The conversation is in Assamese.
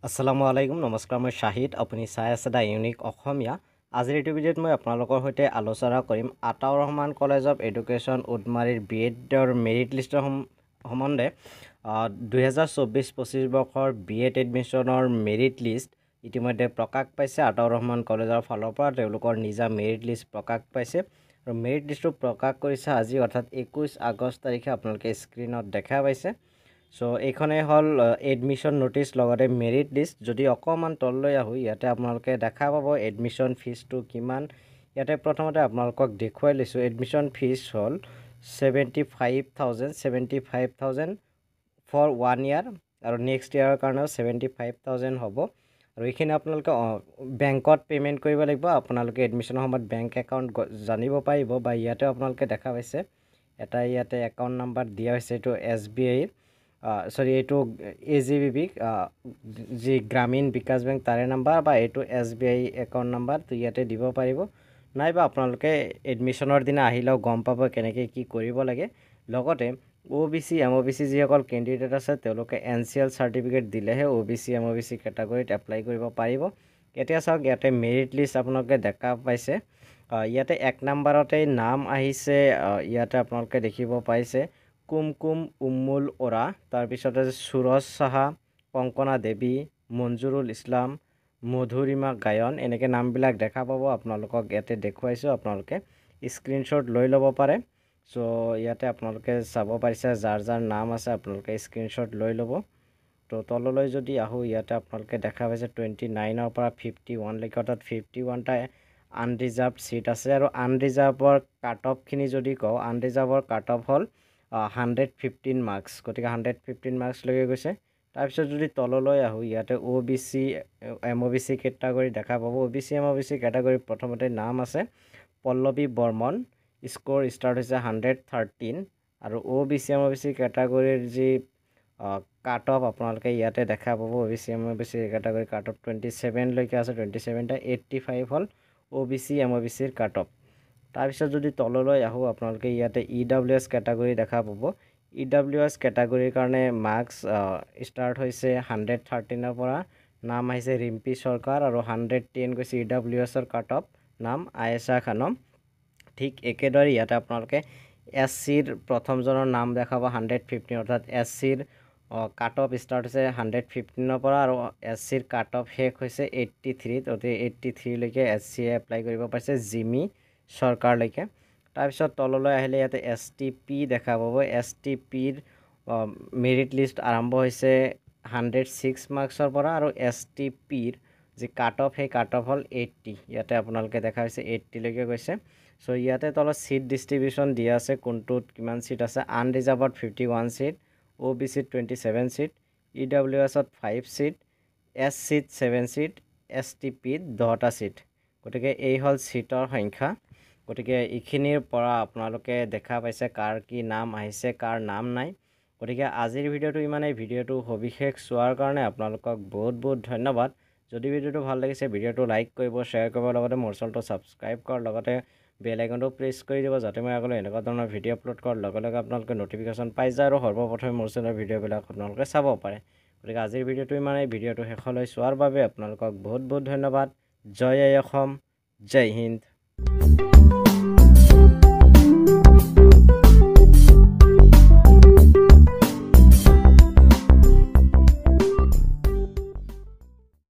আসসালামু আলাইকুম নমস্কাৰ মই শাহিদ আপুনি চাই আছে দা ইউনিক অসমীয়া আজিৰ এইটো ভিডিঅ'ত মই আপোনালোকৰ সৈতে আলোচনা কৰিম Ataur Rahman college of education উডমাৰীৰ বিএডৰ মেৰিট লিষ্টৰ সম্বন্ধে 2024-25 বৰ্ষৰ বিএড এডমিশ্যনৰ মেৰিট লিষ্ট ইতিমধ্যে প্ৰকাশ পাইছে আতাউৰ ৰহমান কলেজৰ ফালৰ পৰা তেওঁলোকৰ নিজা মেৰিট লিষ্ট প্ৰকাশ পাইছে আৰু মেৰিট লিষ্টটো প্ৰকাশ কৰিছে আজি অৰ্থাৎ 21 আগষ্ট তাৰিখে আপোনালোকে স্ক্ৰীনত দেখা পাইছে সো এইখনে হল এডমিশন নোটিস লগতে মেৰিট লিষ্ট যদি অকমান তললৈ আহো ইয়াতে আপোনালোকে দেখা পাব এডমিশন ফিজটো কিমান ইয়াতে প্ৰথমতে আপোনালোকক দেখুৱাই লৈছো এডমিশন ফিজ হল 75000 ফৰ 1 ইয়াৰ আৰু নেক্সট ইয়াৰৰ কাৰণেও 75000 হ'ব আৰু এইখিনি আপোনালোকে বেংকত পেমেন্ট কৰিব লাগিব আপোনালোকে এডমিশনৰ সময়ত বেংক একাউন্ট জানিব পাৰিব বা ইয়াতে আপোনালোকে দেখা পাইছে এটা ইয়াতে একাউন্ট নাম্বাৰ দিয়া হৈছে এটো SBI সৰি এইটো AGBB যি গ্ৰামীণ বিকাশ বেংক তাৰে নাম্বাৰ বা এইটো SBI একাউন্ট নাম্বাৰ তো ইয়াতে দিব পাৰিব নাইবা আপোনালোকে এডমিশনৰ দিনা আহিলেও গম পাব কেনেকৈ কি কৰিব লাগে লগতে OBC MOBC যিসকল ক্যান্ডিডেট আছে তেওঁলোকে NCL সাৰ্টিফিকেট দিলেহে OBC MOBC ক্যাটাগৰীত এপ্লাই কৰিব পাৰিব এতিয়া চাওক ইয়াতে মেৰিট লিষ্ট আপোনালোকে দেখা পাইছে ইয়াতে এক নম্বৰতে নাম আহিছে ইয়াতে আপোনালোকে দেখিব পাইছে কুমকুম উম্মুল ওৰা তাৰ পিছতে সুৰজ সাহা কংকনা দেৱী মঞ্জুৰুল ইছলাম মধুৰিমা গায়ন এনেকে নামবিলাক দেখা পাব আপোনালোকক ইয়াতে দেখুৱাইছো আপোনালোকে স্ক্ৰিনশ্বট লৈ ল'ব পাৰে সো ইয়াতে আপোনালোকে চাব পাৰিছে যাৰ যাৰ নাম আছে আপোনালোকে স্ক্ৰিনশ্বট লৈ ল'ব তো তললৈ যদি আহো ইয়াতে আপোনালোকে দেখা পাইছে 29 ৰ পৰা 51 লৈকে অৰ্থাৎ 51 টা আনৰিজাৰ্ভড সিট আছে আৰু আনৰিজাৰ্ভৰ কাট অফ খিনি যদি কও আনৰিজাৰ্ভৰ কাট অফ হল 115 মাৰ্কস গতিকে 115 মাৰ্কস লৈকে গৈছে তাৰ পিছত যদি তললৈ আহো ইয়াতে OBC MOBC ক্যাটাগৰী দেখা পাব OBC MOBC ক্যাটাগৰী প্ৰথমতে নাম আছে পল্লৱী বৰ্মন স্কোৰ স্টাৰ্ট হৈছে 113 আৰু OBC MOBC ক্যাটাগৰীৰ যি কাট অফ আপোনালোকে ইয়াতে দেখা পাব OBC MOBC category cut off 27 লৈকে আছে 27 টা 85 হল OBC MOBC ৰ কাট অফ তাৰ পিছত যদি তললৈ আহো আপোনালোকে ইয়াতে EWS ক্যাটাগৰী দেখা পাব EWS ক্যাটাগৰীৰ কাৰণে মাৰ্কস স্টাৰ্ট হৈছে 113 ৰ পৰা নাম আহিছে ৰিম্পি সৰকাৰ আৰু 110 গৈছে EWS ৰ কাট অফ নাম আয়েশা খানম ঠিক একেদৰে ইয়াতে আপোনালোকে SC ৰ প্ৰথমজনৰ নাম দেখাব 115 অৰ্থাৎ SC ৰ কাট অফ স্টাৰ্ট হৈছে 115 ৰ পৰা আৰু SC ৰ কাট অফ শেষ হৈছে 83 অতে 83 লৈকে SC এপ্লাই কৰিব পাৰিছে জিমি সৰকাৰ লৈকে তাৰ পিছত তললৈ আহিলে ইয়াতে STP দেখা পাব STP ৰ মেৰিট লিষ্ট আৰম্ভ হৈছে 106 মাৰ্কসৰ পৰা আৰু STP ৰ যি কাট অফ হে কাট অফ হল 80 ইয়াতে আপোনালোকে দেখা হৈছে 80 লৈকে গৈছে সো ইয়াতে তলত সিট ডিস্ট্ৰিবিউশন দিয়া আছে কোনটোত কিমান সিট আছে unreserved 51 seat OBC 27 seat EWS ত 5 সিট SC 7 সিট STP 10টা সিট গতিকে এই হল সিটৰ সংখ্যা গতিকে ইখিনিৰ পৰা আপোনালোকে দেখা পাইছে কাৰ কি নাম আহিছে কাৰ নাম নাই গতিকে আজিৰ ভিডিওটো ইমানেই ভিডিওটো সবিশেষ চোৱাৰ কাৰণে আপোনালোকক বহুত বহুত ধন্যবাদ যদি ভিডিওটো ভাল লাগিছে ভিডিওটো লাইক কৰিব শেয়াৰ কৰিব লগতে মোৰ চেনেলটো সাবস্ক্ৰাইব কৰ লগতে বেল আইকনটো প্ৰেছ কৰি দিব যাতে মই আগলৈ এনেকুৱা ধৰণৰ ভিডিও আপলোড কৰাৰ লগে লগে আপোনালোকে নটিফিকেশন পাই যায় আৰু সৰ্বপ্ৰথমে মোৰ চেনেলৰ ভিডিওবিলাক আপোনালোকে চাব পাৰে গতিকে আজিৰ ভিডিওটো ইমানেই ভিডিওটো শেষলৈ চোৱাৰ বাবে আপোনালোকক বহুত বহুত ধন্যবাদ জয় অসম জয় হিন্দ